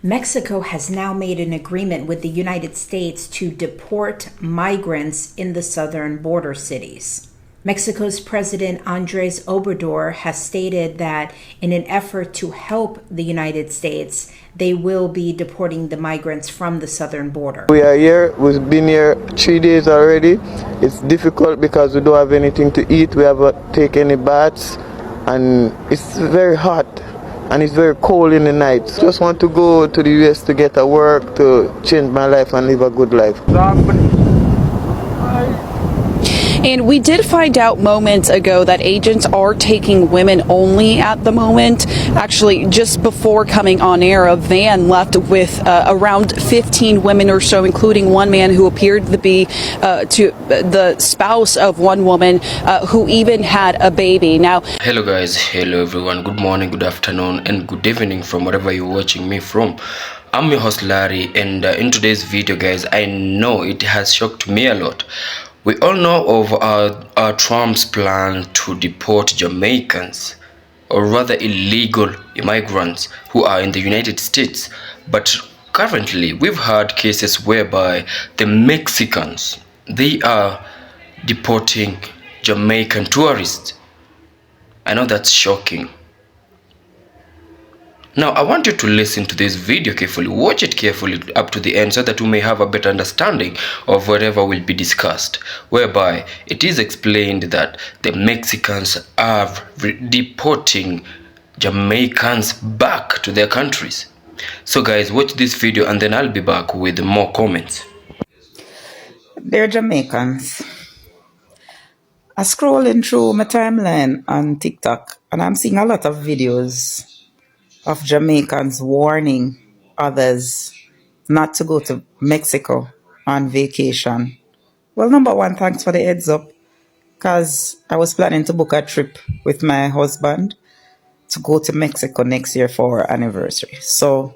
Mexico has now made an agreement with the United States to deport migrants in the southern border cities. Mexico's President Andres Obrador has stated that in an effort to help the United States, they will be deporting the migrants from the southern border. We are here, we've been here 3 days already. It's difficult because we don't have anything to eat, we haven't taken any baths, and it's very hot and it's very cold in the night. Just want to go to the US to get a work, to change my life and live a good life. And we did find out moments ago that agents are taking women only at the moment. Actually, just before coming on air, a van left with around 15 women or so, including one man who appeared to be the spouse of one woman who even had a baby. Now, hello guys, hello everyone, good morning, good afternoon and good evening from wherever you're watching me from. I'm your host Larry, and in today's video guys, I know it has shocked me a lot. We all know of Trump's plan to deport Jamaicans, or rather illegal immigrants who are in the United States. But currently, we've had cases whereby the Mexicans, they are deporting Jamaican tourists. I know that's shocking. Now, I want you to listen to this video carefully, watch it carefully up to the end so that you may have a better understanding of whatever will be discussed, whereby it is explained that the Mexicans are deporting Jamaicans back to their countries. So guys, watch this video and then I'll be back with more comments. They're Jamaicans. I'm scrolling through my timeline on TikTok and I'm seeing a lot of videos of Jamaicans warning others not to go to Mexico on vacation. Well, number one, thanks for the heads up, because I was planning to book a trip with my husband to go to Mexico next year for our anniversary. So,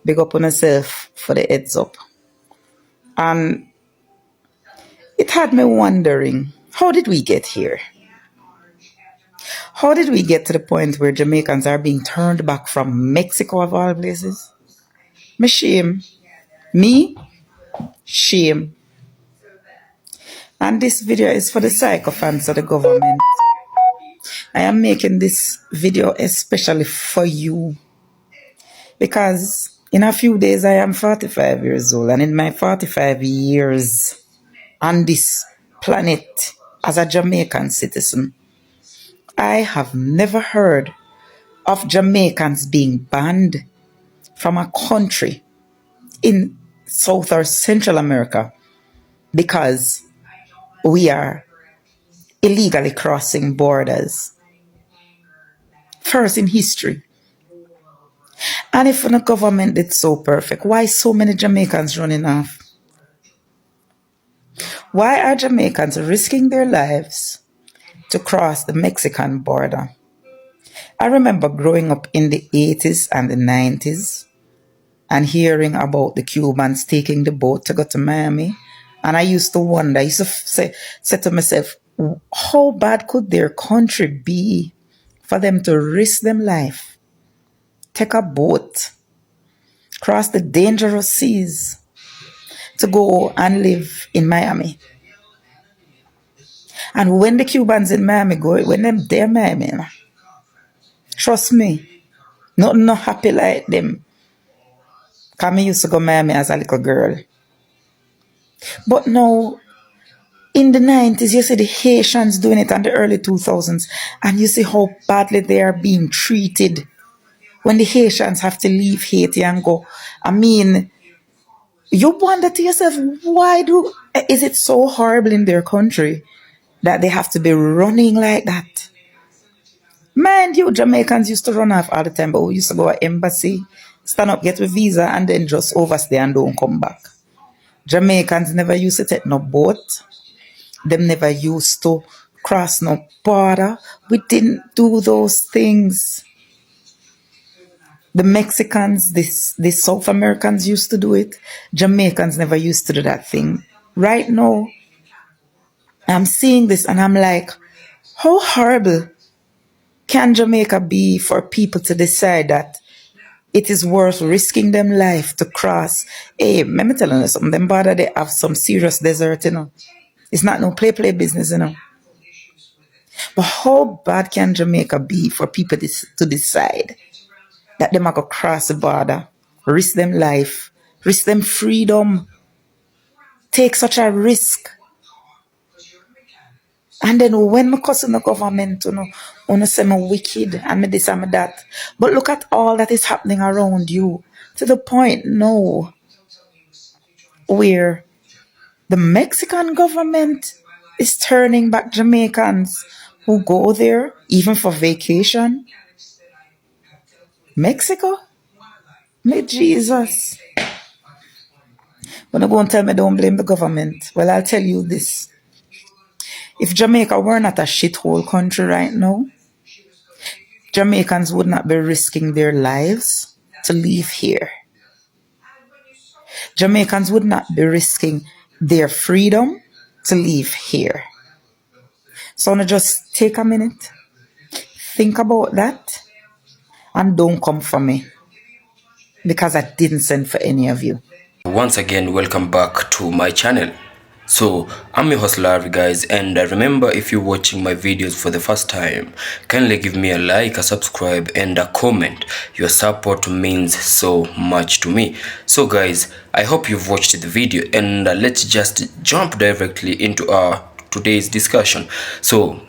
big up on yourself for the heads up. And it had me wondering, how did we get here? How did we get to the point where Jamaicans are being turned back from Mexico of all places? Me shame. Me? Shame. And this video is for the sycophants of the government. I am making this video especially for you, because in a few days I am 45 years old, and in my 45 years on this planet as a Jamaican citizen, I have never heard of Jamaicans being banned from a country in South or Central America because we are illegally crossing borders. First in history. And if the government did so perfect, why so many Jamaicans running off? Why are Jamaicans risking their lives to cross the Mexican border? I remember growing up in the 80s and the 90s and hearing about the Cubans taking the boat to go to Miami. And I used to wonder, I used to say to myself, how bad could their country be for them to risk them life, take a boat, cross the dangerous seas to go and live in Miami? And when the Cubans in Miami go, when them there Miami, trust me, nothing not happy like them. Because I used to go Miami as a little girl. But now, in the 90s, you see the Haitians doing it in the early 2000s, and you see how badly they are being treated when the Haitians have to leave Haiti and go. I mean, you wonder to yourself, is it so horrible in their country that they have to be running like that? Mind you, Jamaicans used to run off all the time, but we used to go to embassy, stand up, get a visa, and then just overstay and don't come back. Jamaicans never used to take no boat. Them never used to cross no border. We didn't do those things. The Mexicans, the South Americans used to do it. Jamaicans never used to do that thing. Right now, I'm seeing this and I'm like, how horrible can Jamaica be for people to decide that It is worth risking them life to cross. Hey, let me tell you something. Them border, they have some serious desert, you know. It's not no play business, you know. But how bad can Jamaica be for people to decide that them are going to cross the border, risk them life, risk them freedom, take such a risk? And then when me cussing the government, wanna say me wicked and me this and me that. But look at all that is happening around you. To the point now where the Mexican government is turning back Jamaicans who go there even for vacation. Mexico? Me Jesus. When I go and tell me don't blame the government, well, I'll tell you this. If Jamaica were not a shithole country right now, Jamaicans would not be risking their lives to live here. Jamaicans would not be risking their freedom to live here. So now just take a minute, think about that, and don't come for me, because I didn't send for any of you. Once again, welcome back to my channel. So I'm your host Larry, guys, and remember, if you're watching my videos for the first time, kindly give me a like, a subscribe, and a comment. Your support means so much to me. So guys, I hope you've watched the video, and let's just jump directly into our today's discussion. So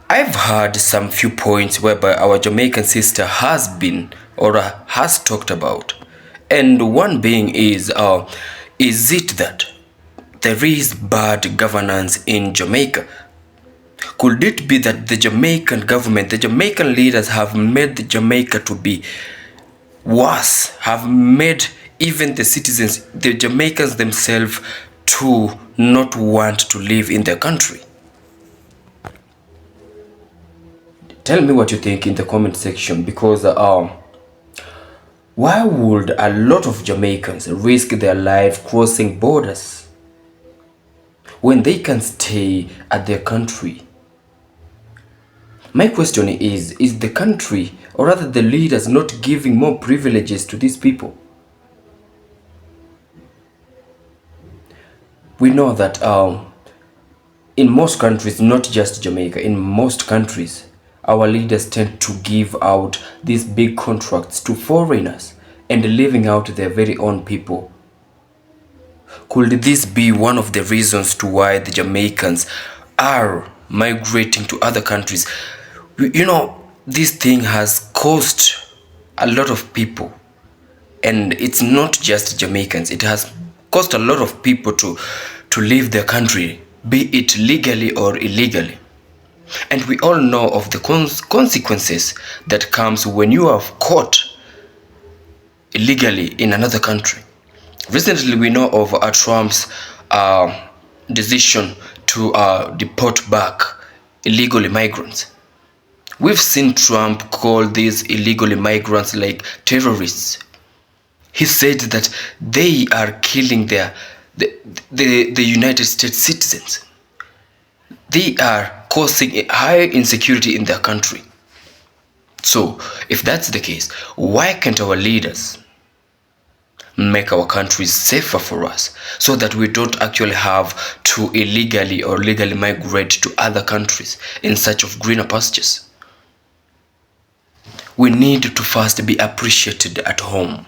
I've heard some few points whereby our Jamaican sister has been or has talked about, and one being is it that there is bad governance in Jamaica? Could it be that the Jamaican government, the Jamaican leaders have made Jamaica to be worse, have made even the citizens, the Jamaicans themselves, to not want to live in their country? Tell me what you think in the comment section, because why would a lot of Jamaicans risk their life crossing borders when they can stay at their country? My question is the country, or rather the leaders, not giving more privileges to these people? We know that in most countries, not just Jamaica, in most countries, our leaders tend to give out these big contracts to foreigners and leaving out their very own people. Could this be one of the reasons to why the Jamaicans are migrating to other countries? You know, this thing has cost a lot of people, and it's not just Jamaicans. It has cost a lot of people to leave their country, be it legally or illegally. And we all know of the consequences that comes when you are caught illegally in another country. Recently, we know of Trump's decision to deport back illegal immigrants. We've seen Trump call these illegal immigrants like terrorists. He said that they are killing the United States citizens. They are causing a high insecurity in their country. So, if that's the case, why can't our leaders make our countries safer for us, so that we don't actually have to illegally or legally migrate to other countries in search of greener pastures? We need to first be appreciated at home.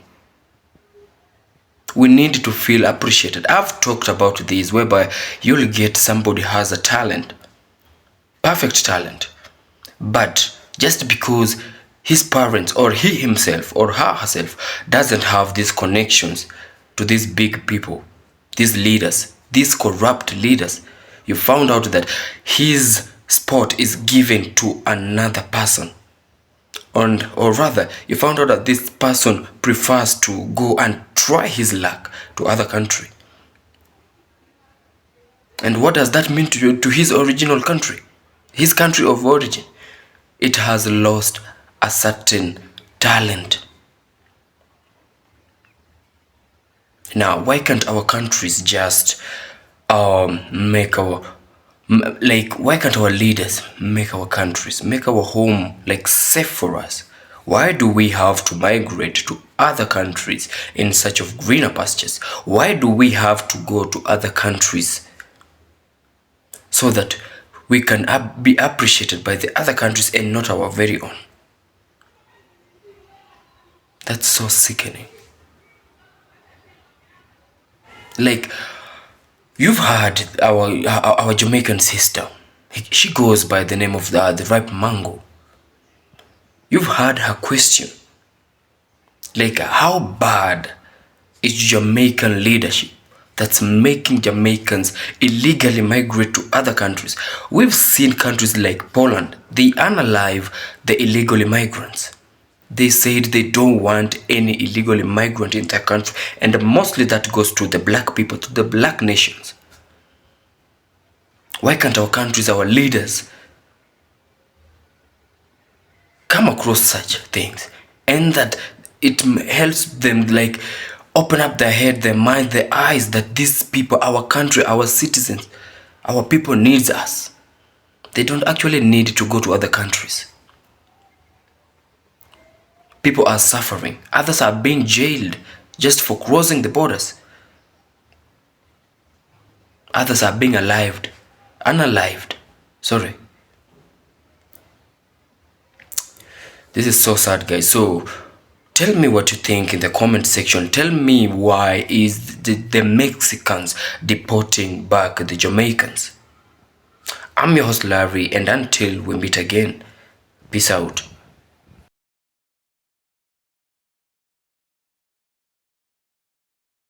We need to feel appreciated. I've talked about this, whereby you'll get somebody who has a talent, perfect talent, but just because his parents or he himself or her herself doesn't have these connections to these big people, these leaders, these corrupt leaders, you found out that his spot is given to another person. Or rather, you found out that this person prefers to go and try his luck to other country. And what does that mean to his original country, his country of origin? It has lost a certain talent. Now, why can't our countries just why can't our leaders make our countries, make our home like safe for us? Why do we have to migrate to other countries in search of greener pastures? Why do we have to go to other countries so that we can be appreciated by the other countries and not our very own? That's so sickening. Like, you've heard our Jamaican sister. She goes by the name of the ripe mango. You've heard her question. Like, how bad is Jamaican leadership that's making Jamaicans illegally migrate to other countries? We've seen countries like Poland, they unalive the illegal migrants. They said they don't want any illegal migrant in their country, and mostly that goes to the black people, to the black nations. Why can't our countries, our leaders, come across such things, and that it helps them like open up their head, their mind, their eyes, that these people, our country, our citizens, our people needs us. They don't actually need to go to other countries. People are suffering. Others are being jailed just for crossing the borders. Others are being unalived. Sorry. This is so sad, guys. So tell me what you think in the comment section. Tell me, why is the Mexicans deporting back the Jamaicans? I'm your host Larry, and until we meet again, peace out.